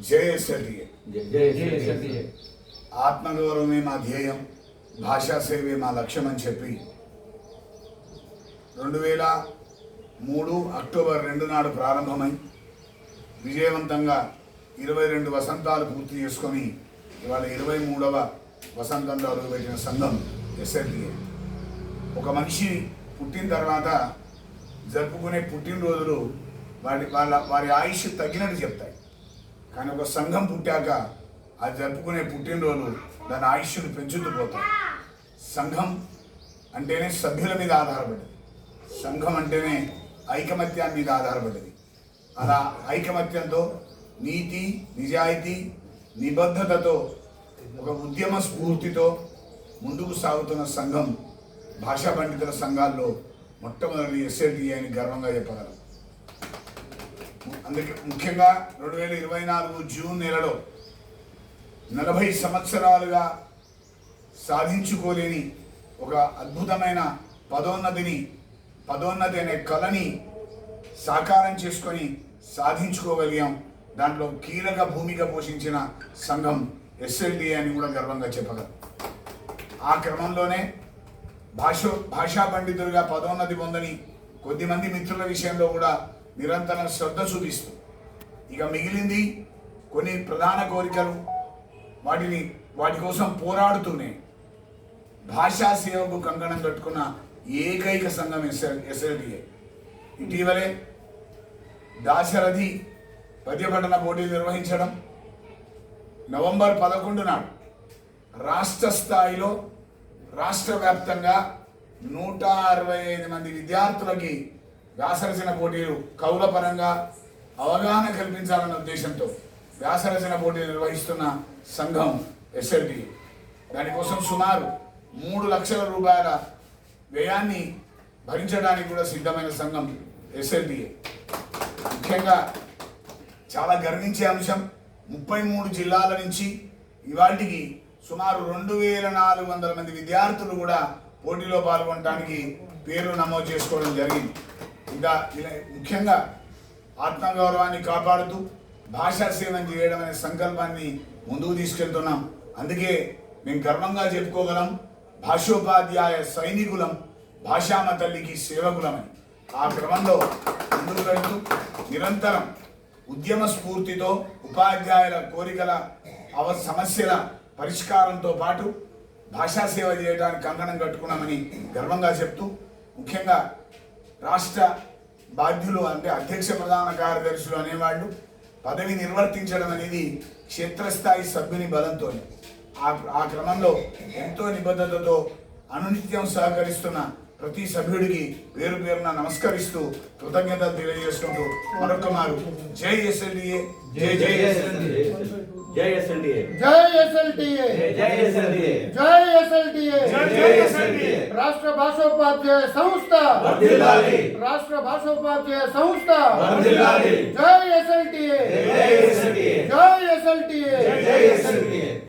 జేఎస్ఎల్టీఏ జేఎస్ఎల్టీఏ ఆత్మగౌరవమే మా ధ్యేయం, భాషా సేవే మా లక్ష్యం అని చెప్పి 2003 అక్టోబర్ 2 నాడు ప్రారంభమై విజయవంతంగా 22 వసంతాలు పూర్తి చేసుకొని ఇవాళ 23వ వసంతంలో అడుగుపెట్టిన సంఘం ఎస్ఎల్టీఏ. ఒక మనిషి పుట్టిన తర్వాత జరుపుకునే పుట్టినరోజులు వారి ఆయుష్ తగ్గినట్టు చెప్తాయి, కానీ ఒక సంఘం పుట్టాక అది జరుపుకునే పుట్టినరోజులు దాని ఆయుష్ను పెంచుతూ పోతాయి. సంఘం అంటేనే సభ్యుల మీద ఆధారపడ్డది, సంఘం అంటేనే ఐకమత్యాన్ని మీద ఆధారపడ్డది. అలా ఐకమత్యంతో నీతి, నిజాయితీ, నిబద్ధతతో ఒక ఉద్యమ స్ఫూర్తితో ముందుకు సాగుతున్న సంఘం భాషా పండితుల సంఘాల్లో మొట్టమొదటి ఎస్ఎల్టీఏ అని గర్వంగా చెప్పగలం. అందుకే ముఖ్యంగా 2024 జూన్ నెలలో 40 సంవత్సరాలుగా సాధించుకోలేని ఒక అద్భుతమైన పదోన్నతి అనే కళని సాకారం చేసుకొని సాధించుకోగలిగాం. దాంట్లో కీలక భూమిక పోషించిన సంఘం ఎస్ఎల్టీఏ అని కూడా గర్వంగా చెప్పగలం. ఆ క్రమంలోనే భాషా పండితులుగా పదోన్నతి పొందని కొద్దిమంది మిత్రుల విషయంలో కూడా నిరంతరం శ్రద్ధ చూపిస్తూ ఇక మిగిలింది కొన్ని ప్రధాన కోరికలు, వాటి కోసం పోరాడుతూనే భాషా సేవకు కంకణం కట్టుకున్న ఏకైక సంఘం ఎస్ఎల్టీఏ. ఇటీవలే దాశరథి పద్యపఠన పోటీలు నిర్వహించడం, నవంబర్ 11 నాడు రాష్ట్ర స్థాయిలో రాష్ట్ర వ్యాప్తంగా 165 మంది విద్యార్థులకి వ్యాసరచన పోటీలు కవుల పరంగా అవగాహన కల్పించాలన్న ఉద్దేశంతో వ్యాసరచన పోటీలు నిర్వహిస్తున్న సంఘం ఎస్ఎల్టీఏ. దానికోసం సుమారు 3 లక్షల రూపాయల వ్యయాన్ని భరించడానికి కూడా సిద్ధమైన సంఘం ఎస్ఎల్టీఏ. ముఖ్యంగా చాలా గర్వించే అంశం, 33 జిల్లాల నుంచి ఇవాటికి సుమారు 2400 మంది విద్యార్థులు కూడా పోటీలో పాల్గొనడానికి పేర్లు నమోదు చేసుకోవడం జరిగింది. ఇంకా ముఖ్యంగా ఆత్మగౌరవాన్ని కాపాడుతూ భాషా సేవను చేయడం అనే సంకల్పాన్ని ముందుకు తీసుకెళ్తున్నాం. అందుకే మేము గర్వంగా చెప్పుకోగలం, భాషోపాధ్యాయ సైనికులం, భాషామ తల్లికి సేవకులమని. ఆ క్రమంలో ముందుకు వెళ్తూ నిరంతరం ఉద్యమ స్ఫూర్తితో ఉపాధ్యాయుల కోరికల సమస్యల పరిష్కారంతో పాటు భాషా సేవ చేయడానికి కంకణం కట్టుకున్నామని గర్వంగా చెప్తూ, ముఖ్యంగా రాష్ట్ర బాధ్యులు అంటే అధ్యక్ష ప్రధాన కార్యదర్శులు అనేవాళ్ళు పదవి నిర్వర్తించడం అనేది క్షేత్రస్థాయి సభ్యుని బలంతో. ఆ క్రమంలో ఎంతో నిబద్ధతతో అనునిత్యం సహకరిస్తున్న ప్రతి సభ్యుడికి పేరు పేరున నమస్కరిస్తూ కృతజ్ఞతలు తెలియజేసుకుంటూ మరొక మారు జై ఎస్ఎల్టీఏ, జై జై ఎస్ఎల్టీఏ, జై ఎస్ఎల్టీఏ, జై ఎస్ఎల్టీఏ, జై ఎస్ఎల్టీఏ, జై ఎస్ఎల్టీఏ, జై ఎస్ఎల్టీఏ. రాష్ట్ర భాషోపాధ్యాయ సంస్థ వర్ధిల్లాలి, రాష్ట్ర భాషోపాధ్యాయ సంస్థ వర్ధిల్లాలి. జై ఎస్ఎల్టీఏ, జై ఎస్ఎల్టీఏ, జై ఎస్ఎల్టీఏ, జై ఎస్ఎల్టీఏ.